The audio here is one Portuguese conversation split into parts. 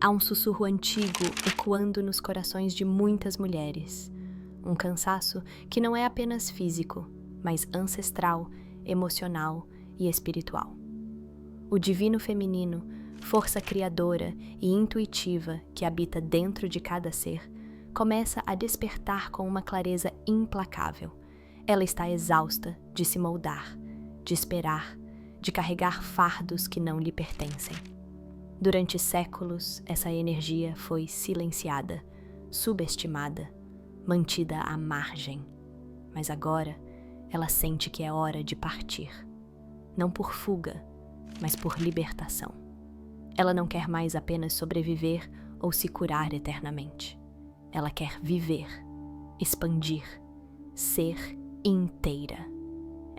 Há um sussurro antigo ecoando nos corações de muitas mulheres. Um cansaço que não é apenas físico, mas ancestral, emocional e espiritual. O divino feminino, força criadora e intuitiva que habita dentro de cada ser, começa a despertar com uma clareza implacável. Ela está exausta de se moldar, de esperar, de carregar fardos que não lhe pertencem. Durante séculos, essa energia foi silenciada, subestimada, mantida à margem. Mas agora, ela sente que é hora de partir. Não por fuga, mas por libertação. Ela não quer mais apenas sobreviver ou se curar eternamente. Ela quer viver, expandir, ser inteira.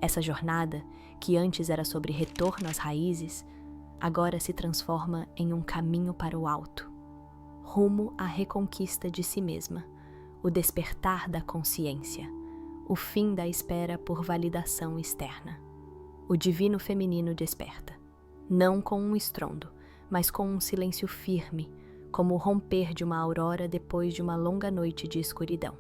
Essa jornada, que antes era sobre retorno às raízes, agora se transforma em um caminho para o alto, rumo à reconquista de si mesma, o despertar da consciência, o fim da espera por validação externa. O divino feminino desperta, não com um estrondo, mas com um silêncio firme, como o romper de uma aurora depois de uma longa noite de escuridão.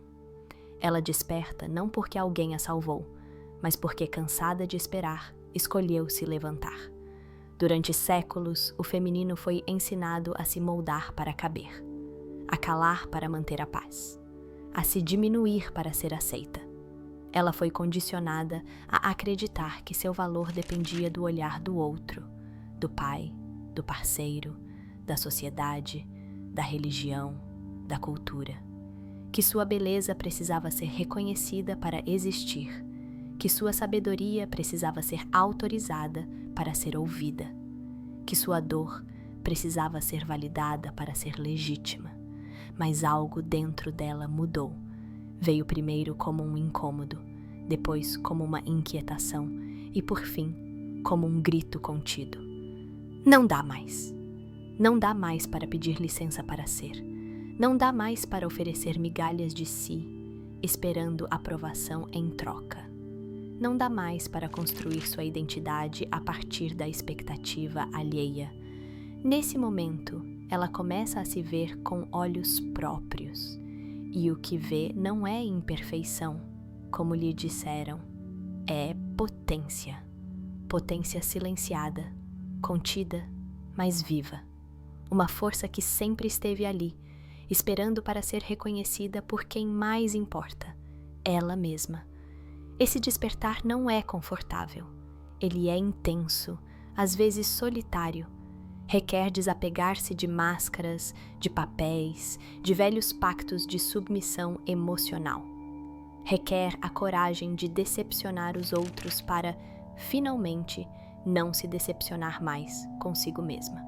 Ela desperta não porque alguém a salvou, mas porque, cansada de esperar, escolheu se levantar. Durante séculos, o feminino foi ensinado a se moldar para caber, a calar para manter a paz, a se diminuir para ser aceita. Ela foi condicionada a acreditar que seu valor dependia do olhar do outro, do pai, do parceiro, da sociedade, da religião, da cultura. Que sua beleza precisava ser reconhecida para existir, que sua sabedoria precisava ser autorizada para ser ouvida, que sua dor precisava ser validada para ser legítima. Mas algo dentro dela mudou. Veio primeiro como um incômodo, depois como uma inquietação e, por fim, como um grito contido. Não dá mais. Não dá mais para pedir licença para ser. Não dá mais para oferecer migalhas de si, esperando aprovação em troca. Não dá mais para construir sua identidade a partir da expectativa alheia. Nesse momento, ela começa a se ver com olhos próprios. E o que vê não é imperfeição, como lhe disseram, é potência. Potência silenciada, contida, mas viva. Uma força que sempre esteve ali, esperando para ser reconhecida por quem mais importa, ela mesma. Esse despertar não é confortável. Ele é intenso, às vezes solitário. Requer desapegar-se de máscaras, de papéis, de velhos pactos de submissão emocional. Requer a coragem de decepcionar os outros para, finalmente, não se decepcionar mais consigo mesma.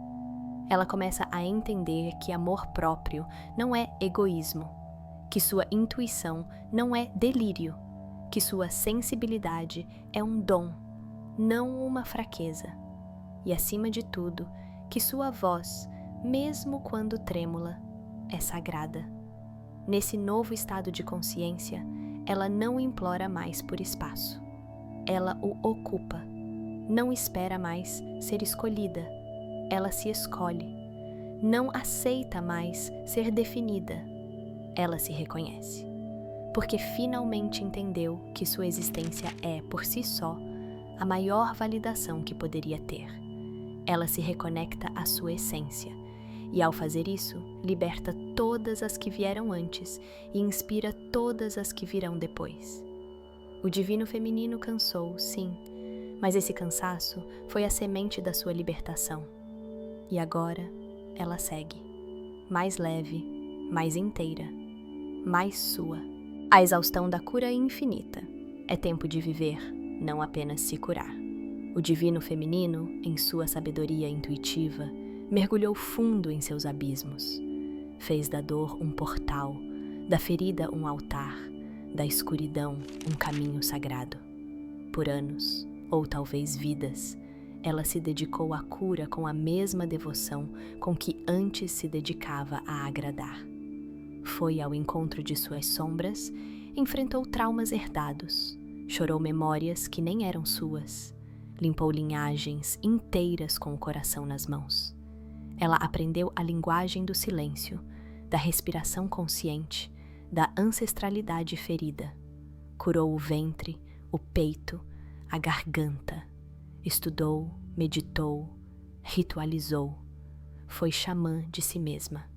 Ela começa a entender que amor próprio não é egoísmo, que sua intuição não é delírio, que sua sensibilidade é um dom, não uma fraqueza. E, acima de tudo, que sua voz, mesmo quando trêmula, é sagrada. Nesse novo estado de consciência, ela não implora mais por espaço. Ela o ocupa. Não espera mais ser escolhida. Ela se escolhe. Não aceita mais ser definida. Ela se reconhece. Porque finalmente entendeu que sua existência é, por si só, a maior validação que poderia ter. Ela se reconecta à sua essência, e ao fazer isso, liberta todas as que vieram antes e inspira todas as que virão depois. O divino feminino cansou, sim, mas esse cansaço foi a semente da sua libertação. E agora, ela segue, mais leve, mais inteira, mais sua. A exaustão da cura é infinita. É tempo de viver, não apenas se curar. O divino feminino, em sua sabedoria intuitiva, mergulhou fundo em seus abismos. Fez da dor um portal, da ferida um altar, da escuridão um caminho sagrado. Por anos, ou talvez vidas, ela se dedicou à cura com a mesma devoção com que antes se dedicava a agradar. Foi ao encontro de suas sombras, enfrentou traumas herdados, chorou memórias que nem eram suas, limpou linhagens inteiras com o coração nas mãos. Ela aprendeu a linguagem do silêncio, da respiração consciente, da ancestralidade ferida. Curou o ventre, o peito, a garganta. Estudou, meditou, ritualizou. Foi xamã de si mesma.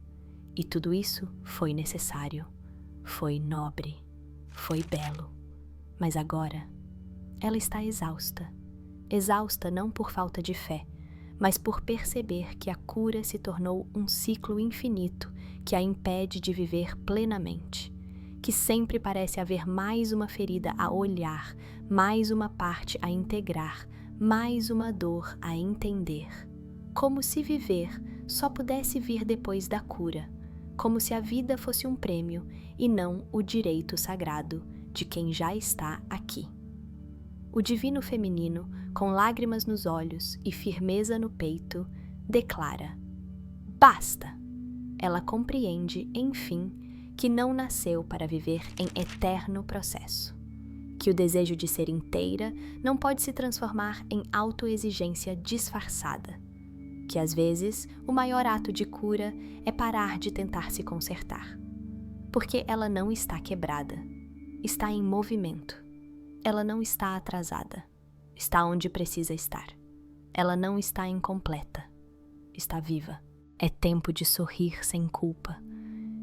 E tudo isso foi necessário, foi nobre, foi belo. Mas agora, ela está exausta. Exausta não por falta de fé, mas por perceber que a cura se tornou um ciclo infinito que a impede de viver plenamente, que sempre parece haver mais uma ferida a olhar, mais uma parte a integrar, mais uma dor a entender. Como se viver só pudesse vir depois da cura, como se a vida fosse um prêmio e não o direito sagrado de quem já está aqui. O divino feminino, com lágrimas nos olhos e firmeza no peito, declara: basta! Ela compreende, enfim, que não nasceu para viver em eterno processo. Que o desejo de ser inteira não pode se transformar em autoexigência disfarçada. Que às vezes o maior ato de cura é parar de tentar se consertar. Porque ela não está quebrada, está em movimento. Ela não está atrasada, está onde precisa estar. Ela não está incompleta, está viva. É tempo de sorrir sem culpa,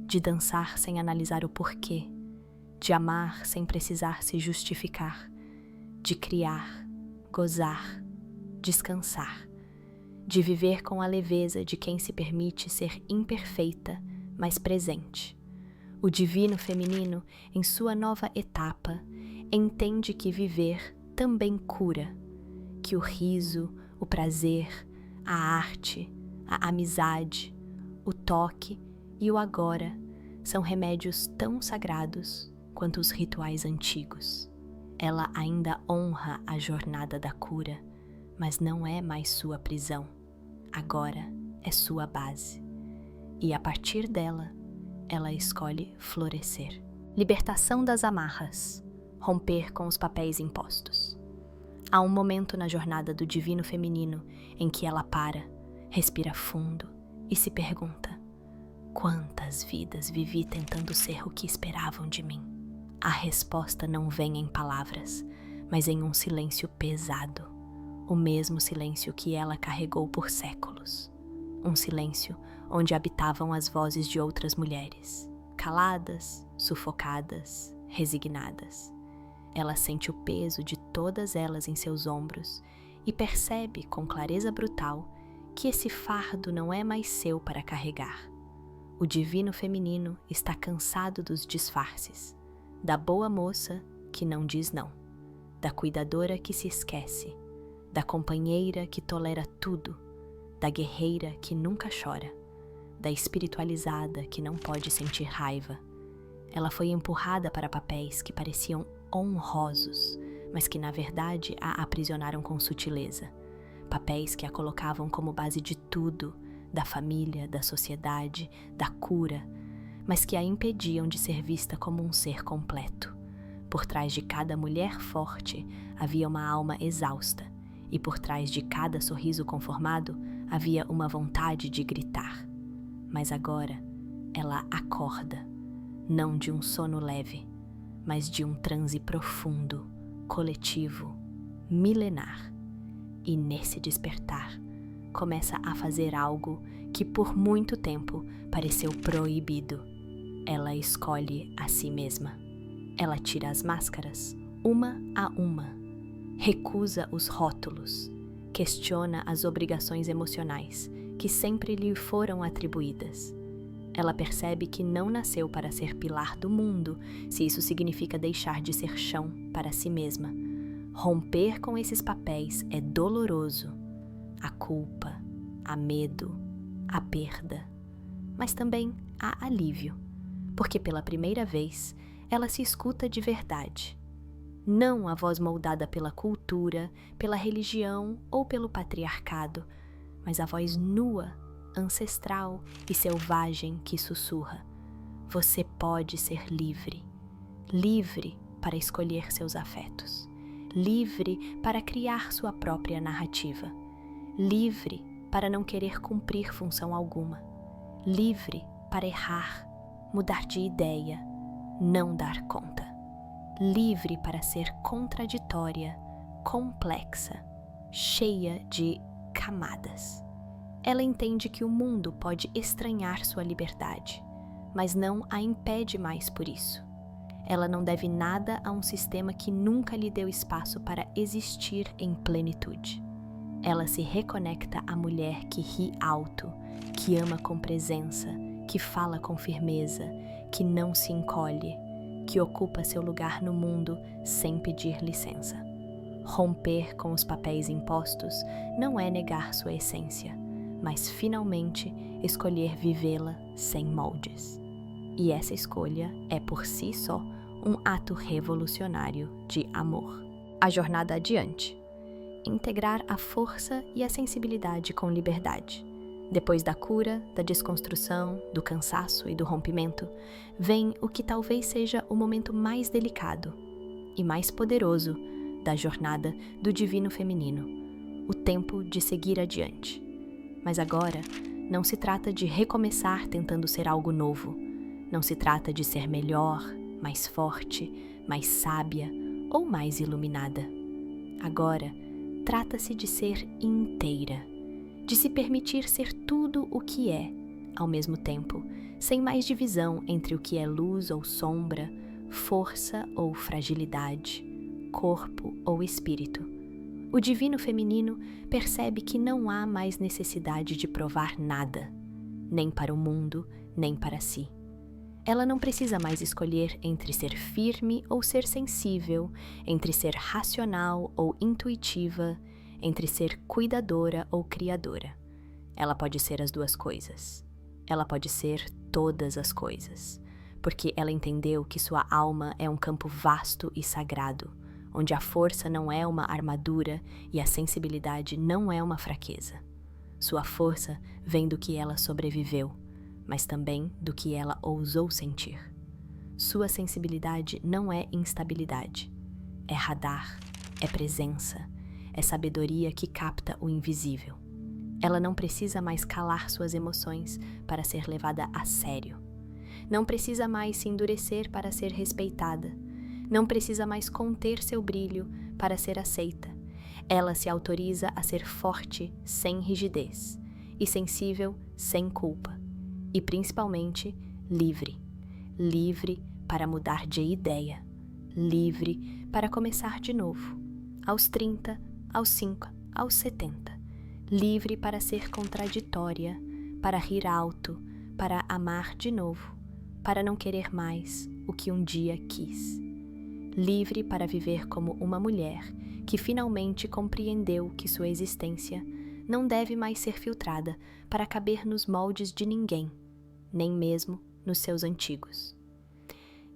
de dançar sem analisar o porquê, de amar sem precisar se justificar, de criar, gozar, descansar, de viver com a leveza de quem se permite ser imperfeita, mas presente. O divino feminino, em sua nova etapa, entende que viver também cura, que o riso, o prazer, a arte, a amizade, o toque e o agora são remédios tão sagrados quanto os rituais antigos. Ela ainda honra a jornada da cura, mas não é mais sua prisão. Agora é sua base. E a partir dela, ela escolhe florescer. Libertação das amarras. Romper com os papéis impostos. Há um momento na jornada do divino feminino em que ela para, respira fundo e se pergunta: quantas vidas vivi tentando ser o que esperavam de mim? A resposta não vem em palavras, mas em um silêncio pesado, o mesmo silêncio que ela carregou por séculos. Um silêncio onde habitavam as vozes de outras mulheres, caladas, sufocadas, resignadas. Ela sente o peso de todas elas em seus ombros e percebe com clareza brutal que esse fardo não é mais seu para carregar. O divino feminino está cansado dos disfarces, da boa moça que não diz não, da cuidadora que se esquece, da companheira que tolera tudo, da guerreira que nunca chora, da espiritualizada que não pode sentir raiva. Ela foi empurrada para papéis que pareciam honrosos, mas que na verdade a aprisionaram com sutileza. Papéis que a colocavam como base de tudo, da família, da sociedade, da cura, mas que a impediam de ser vista como um ser completo. Por trás de cada mulher forte havia uma alma exausta, e por trás de cada sorriso conformado havia uma vontade de gritar. Mas agora ela acorda, não de um sono leve, mas de um transe profundo, coletivo, milenar. E nesse despertar, começa a fazer algo que por muito tempo pareceu proibido. Ela escolhe a si mesma. Ela tira as máscaras, uma a uma. Recusa os rótulos. Questiona as obrigações emocionais que sempre lhe foram atribuídas. Ela percebe que não nasceu para ser pilar do mundo, se isso significa deixar de ser chão para si mesma. Romper com esses papéis é doloroso. A culpa, a medo, a perda. Mas também há alívio, porque pela primeira vez ela se escuta de verdade. Não a voz moldada pela cultura, pela religião ou pelo patriarcado, mas a voz nua, ancestral e selvagem que sussurra: você pode ser livre, livre para escolher seus afetos, livre para criar sua própria narrativa, livre para não querer cumprir função alguma, livre para errar, mudar de ideia, não dar conta, livre para ser contraditória, complexa, cheia de camadas. Ela entende que o mundo pode estranhar sua liberdade, mas não a impede mais por isso. Ela não deve nada a um sistema que nunca lhe deu espaço para existir em plenitude. Ela se reconecta à mulher que ri alto, que ama com presença, que fala com firmeza, que não se encolhe, que ocupa seu lugar no mundo sem pedir licença. Romper com os papéis impostos não é negar sua essência, mas finalmente escolher vivê-la sem moldes. E essa escolha é por si só um ato revolucionário de amor. A jornada adiante. Integrar a força e a sensibilidade com liberdade. Depois da cura, da desconstrução, do cansaço e do rompimento, vem o que talvez seja o momento mais delicado e mais poderoso da jornada do divino feminino, o tempo de seguir adiante. Mas agora, não se trata de recomeçar tentando ser algo novo. Não se trata de ser melhor, mais forte, mais sábia ou mais iluminada. Agora, trata-se de ser inteira, de se permitir ser tudo o que é, ao mesmo tempo, sem mais divisão entre o que é luz ou sombra, força ou fragilidade, corpo ou espírito. O divino feminino percebe que não há mais necessidade de provar nada, nem para o mundo, nem para si. Ela não precisa mais escolher entre ser firme ou ser sensível, entre ser racional ou intuitiva, entre ser cuidadora ou criadora. Ela pode ser as duas coisas. Ela pode ser todas as coisas, porque ela entendeu que sua alma é um campo vasto e sagrado, onde a força não é uma armadura e a sensibilidade não é uma fraqueza. Sua força vem do que ela sobreviveu, mas também do que ela ousou sentir. Sua sensibilidade não é instabilidade, é radar, é presença, é sabedoria que capta o invisível. Ela não precisa mais calar suas emoções para ser levada a sério. Não precisa mais se endurecer para ser respeitada. Não precisa mais conter seu brilho para ser aceita. Ela se autoriza a ser forte sem rigidez e sensível sem culpa. E principalmente livre. Livre para mudar de ideia. Livre para começar de novo. Aos 30, aos 5, aos 70. Livre para ser contraditória, para rir alto, para amar de novo, para não querer mais o que um dia quis. Livre para viver como uma mulher que finalmente compreendeu que sua existência não deve mais ser filtrada para caber nos moldes de ninguém, nem mesmo nos seus antigos.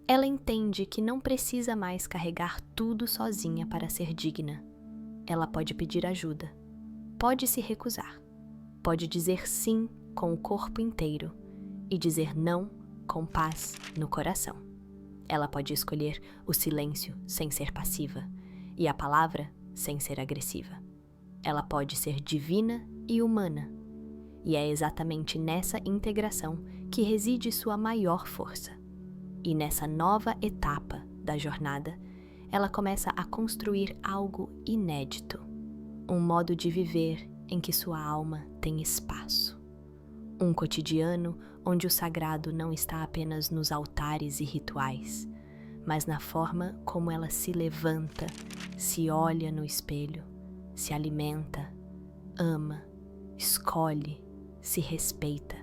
Ela entende que não precisa mais carregar tudo sozinha para ser digna. Ela pode pedir ajuda, pode se recusar, pode dizer sim com o corpo inteiro e dizer não com paz no coração. Ela pode escolher o silêncio sem ser passiva e a palavra sem ser agressiva. Ela pode ser divina e humana, e é exatamente nessa integração que reside sua maior força. E nessa nova etapa da jornada, ela começa a construir algo inédito, um modo de viver em que sua alma tem espaço. Um cotidiano onde o sagrado não está apenas nos altares e rituais, mas na forma como ela se levanta, se olha no espelho, se alimenta, ama, escolhe, se respeita.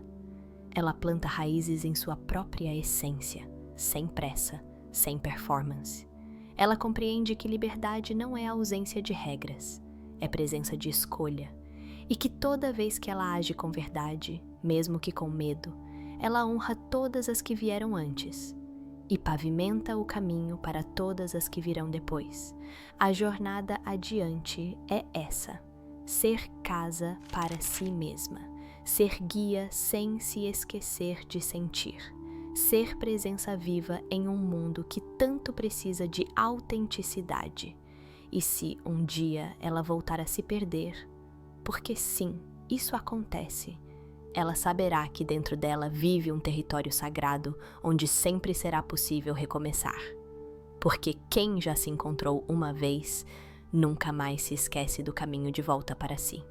Ela planta raízes em sua própria essência, sem pressa, sem performance. Ela compreende que liberdade não é ausência de regras, é presença de escolha, e que toda vez que ela age com verdade, mesmo que com medo, ela honra todas as que vieram antes e pavimenta o caminho para todas as que virão depois. A jornada adiante é essa: ser casa para si mesma, ser guia sem se esquecer de sentir, ser presença viva em um mundo que tanto precisa de autenticidade. E se um dia ela voltar a se perder, porque sim, isso acontece, ela saberá que dentro dela vive um território sagrado onde sempre será possível recomeçar. Porque quem já se encontrou uma vez, nunca mais se esquece do caminho de volta para si.